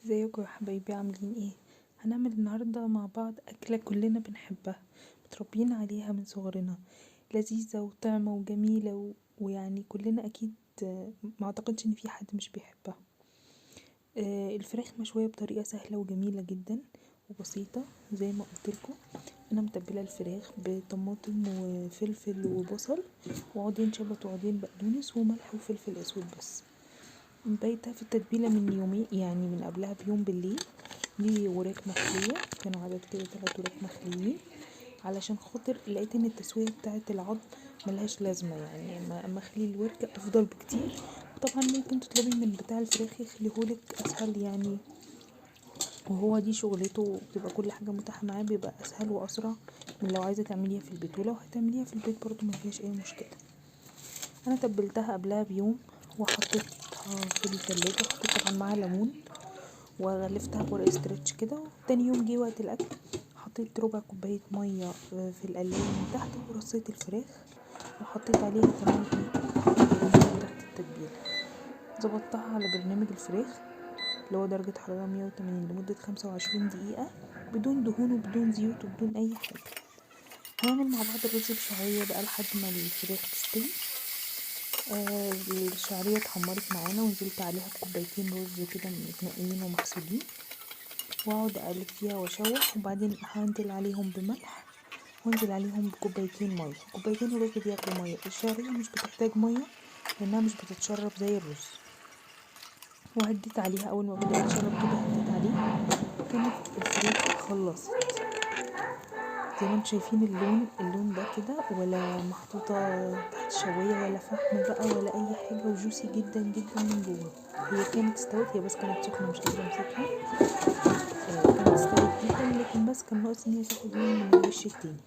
ازيكم يا حبايبي عاملين ايه؟ هنعمل النهارده مع بعض اكله كلنا بنحبها، متربيين عليها من صغرنا، لذيذه وطعمه وجميله ويعني كلنا اكيد. ما اعتقدش ان في حد مش بيحبها. الفراخ مشويه بطريقه سهله وجميله جدا وبسيطه زي ما قلتلكم. انا متبله الفراخ بطماطم وفلفل وبصل وعودين شبت وعودين بقدونس وملح وفلفل اسود بس. بايتة في التتبيلة من يومين، يعني من قبلها بيوم بالليل. دي وراك مخلية، كانوا عدد كده 3 وراك مخليين، علشان خاطر لقيت ان التسوية بتاعة العظم ملهاش لازمة، يعني اما اخلي الورك افضل بكتير. وطبعا ممكن تطلبي من بتاع الفراخ يخليهولك اسهل يعني، وهو دي شغلته، بتبقى كل حاجة متاحة معاه، بيبقى اسهل واسرع من لو عايزة تعمليها في البيت. ولو هتعمليها في البيت برضو مفيهاش اي مشكلة. انا تبلتها قبلها بيوم وحطيتها في التلاجة، وحطيت طبعا معاها ليمون وغلفتها بورق استرتش كده. تاني يوم جه وقت الاكل، حطيت ربع كوبايه ميه في القلايه من تحت، ورصيت الفراخ وحطيت عليها كمان الميه بتاعت التتبيله. ظبطتها على برنامج الفراخ اللي هو درجه حراره 180 لمده 25 دقيقه، بدون دهون وبدون زيوت وبدون اي حاجه. هنعمل مع بعض الرز بشعريه بقى لحد ما الفراخ تستوي. الشعريه اتحمرت معانا ونزلت عليها بكوبايتين رز كده متنقيين ومغسولين، واقعد اقلب فيها واشوح، وبعدين هنزل عليهم بملح وانزل عليهم بكوبايتين ميه. كوبايتين الرز بياخدوا ميه، الشعريه مش بتحتاج ميه لانها مش بتتشرب زي الرز. وهديت عليها اول ما بدات تشرب كده، هديت عليه. كانت الفراخ خلصت زي ما انتم شايفين، اللون ده كده، ولا محطوطه تحت شوايه ولا فحم بقى ولا اي حاجه، وجوسي جدا جدا من جوه. هي كانت استوت، هي بس كانت سخنه مش قادره امسكها. كانت استوت جدا، لكن بس كان ناقص ان هي تاخد لون من الوش التاني.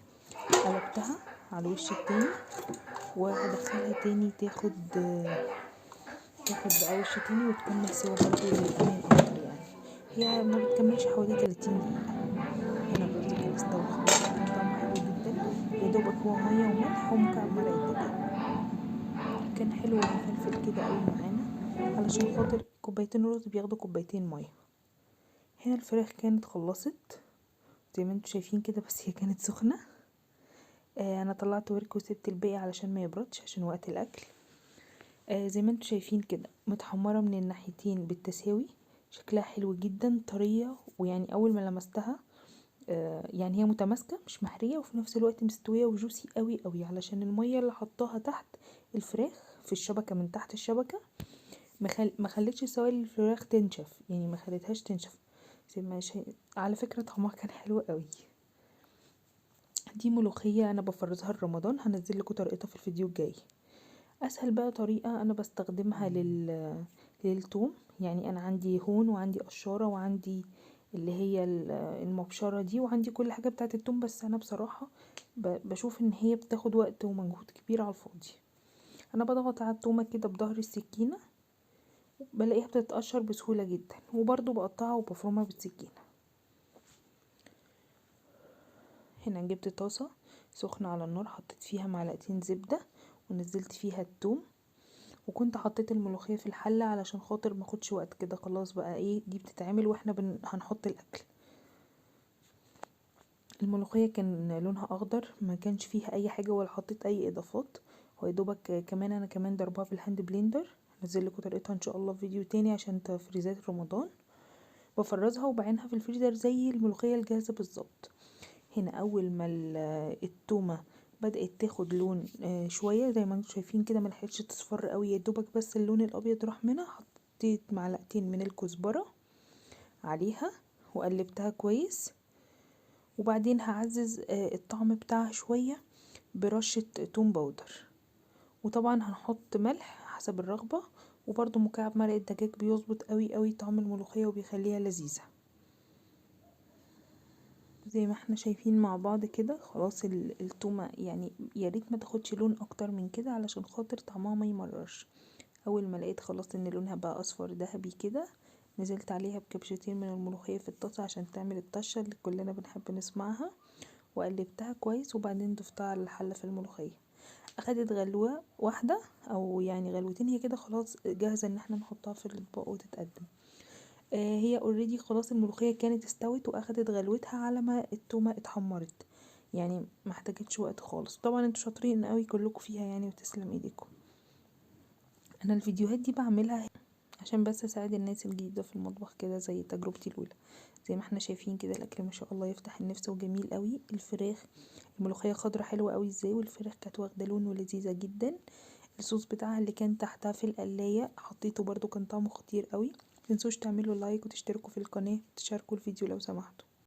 قلبتها على الوش التاني وهدخلها تاني تاخد بقى وش تاني وتكمل سوا برضو للاتنين اكتر يعني. هي ما بتكملش حوالي 30 دقيقة. هنا الرز كان استوى خلاص، كان طعمه حلو جدا، يا دوبك هو مية وملح ومكعب مرق الدجاج. كان حلو ومفلفل كده قوي معانا، علشان خاطر كوبايتين رز بياخدوا كوبايتين مية. هنا الفراخ كانت خلصت زي ما انتم شايفين كده، بس هي كانت سخنة. انا طلعت ورك وسبت الباقي علشان ما يبردش عشان وقت الاكل. زي ما انتم شايفين كده متحمرة من الناحيتين بالتساوي، شكلها حلو جدا، طرية، ويعني اول ما لمستها يعني هي متماسكة مش محرية، وفي نفس الوقت مستوية وجوسي قوي قوي، علشان المية اللي حطاها تحت الفراخ في الشبكة من تحت الشبكة ما خلتش سوائل الفراخ تنشف، يعني ما خلتهاش تنشف. زي ما على فكرة طعمها كان حلو قوي. دي ملوخية انا بفرزها لرمضان، هنزل لكم طريقتها في الفيديو الجاي. اسهل بقى طريقة انا بستخدمها للثوم، يعني انا عندي هون وعندي قشورة وعندي اللي هي المبشرة دي، وعندي كل حاجة بتاعت الثوم، بس انا بصراحة بشوف ان هي بتاخد وقت ومجهود كبير على الفاضي. انا بضغط على الثومة كده بظهر السكينة، بلاقيها بتتقشر بسهولة جدا، وبرضو بقطعها وبفرمها بالسكينة. هنا جبت طاسة سخنة على النار، حطيت فيها معلقتين زبدة ونزلت فيها الثوم، وكنت حطيت الملوخية في الحلة علشان خاطر ماخدش وقت كده. خلاص بقى ايه، دي بتتعمل واحنا هنحط الاكل. الملوخية كان لونها اخضر، ما كانش فيها اي حاجة ولا حطيت اي اضافات، ويدوبك كمان انا كمان ضربها في الهاند بلندر. هنزل لكم طريقتها ان شاء الله في فيديو تاني عشان تفريزات رمضان. بفرزها وبعينها في الفريزر زي الملوخية الجاهزة بالظبط. هنا اول ما التومة بدأت تاخد لون شوية زي ما انتم شايفين كده، ملحقتش تصفر قوي، يا دوبك بس اللون الابيض راح منها. حطيت معلقتين من الكزبرة عليها وقلبتها كويس، وبعدين هعزز الطعم بتاعها شوية برشة توم باودر، وطبعا هنحط ملح حسب الرغبة، وبرضو مكعب مرق الدجاج بيظبط قوي قوي طعم الملوخية وبيخليها لذيذة. زي ما احنا شايفين مع بعض كده خلاص التومة يعني يا ريت ما تاخدش لون اكتر من كده علشان خاطر طعمها ما يمررش. اول ما لقيت خلاص ان لونها بقى اصفر ذهبي كده، نزلت عليها بكبشتين من الملوخية في الطاسة عشان تعمل الطشة اللي كلنا بنحب نسمعها، وقلبتها كويس، وبعدين ضفتها على الحلة في الملوخية. اخدت غلوة واحدة او يعني غلوتين، هي كده خلاص جاهزة ان احنا نحطها في الاطباق وتتقدم. هي اوريدي خلاص الملوخية كانت استوت واخدت غلوتها على ما التومة اتحمرت، يعني ما احتاجتش وقت خالص. طبعا انتوا شاطرين قوي كلكم فيها يعني، وتسلم ايديكم. انا الفيديوهات دي بعملها عشان بس اساعد الناس الجديدة في المطبخ كده زي تجربتي الاولى. زي ما احنا شايفين كده الاكل ما شاء الله يفتح النفس وجميل قوي. الفراخ الملوخية خضرة حلوة قوي ازاي، والفراخ كانت واخدة لون ولذيذة جدا. الصوص بتاعها اللي كان تحتها في القلاية حطيته برضو كان طعمه خطير قوي. متنسوش تعملوا لايك وتشتركوا في القناة وتشاركوا الفيديو لو سمحتوا.